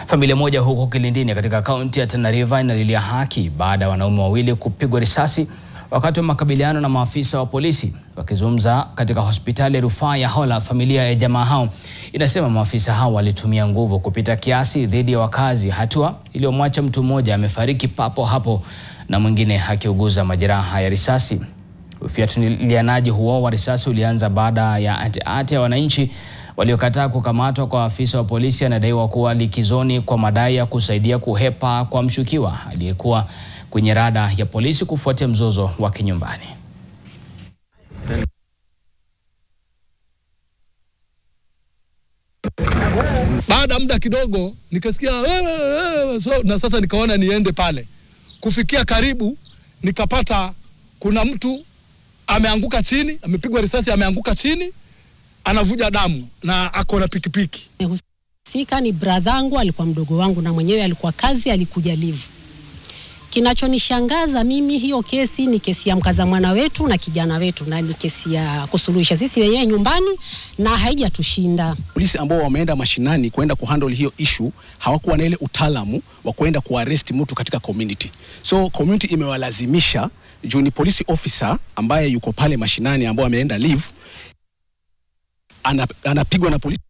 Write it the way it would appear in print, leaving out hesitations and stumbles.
Familia moja huko Kilindini katika kaunti ya Tana River inalilia haki baada ya wanaume wawili kupigwa risasi wakati wa makabiliano na maafisa wa polisi. Wakizungumza katika hospitali ya rufaa ya Hola, familia ya jamaa hao inasema maafisa hao walitumia nguvu kupita kiasi dhidi ya wakazi, hatua iliyomwacha mtu mmoja amefariki papo hapo na mwingine akiuguza majeraha ya risasi. Ufiatulianaji huo wa risasi ulianza baada ya ati ya wananchi waliokataa kukamatwa kwa afisa wa polisi anadaiwa kuwa likizoni kwa madai ya kusaidia kuhepa kwa mshukiwa aliyekuwa kwenye rada ya polisi kufuatia mzozo wa kinyumbani. Baada muda kidogo nikasikia na sasa nikaona niende pale. Kufikia karibu nikapata kuna mtu ameanguka chini, amepigwa risasi, ameanguka chini, anavuja damu na ako na pikipiki. Fika ni bradhangu, alikuwa mdogo wangu na mwenyewe alikuwa kazi, alikuja live. Kinachonishangaza mimi, hiyo kesi ni kesi ya mkaza mwana wetu na kijana wetu, na ni kesi ya kusuluhisha sisi wenyewe nyumbani na haijatushinda. Polisi ambao wameenda mashinani kwenda kuhandle hiyo issue hawakuwa na ile utaalamu wa kwenda kuarrest mtu katika community. So community imewalazimisha, juu ni police officer ambaye yuko pale mashinani ambao ameenda leave, anapigwa na polisi.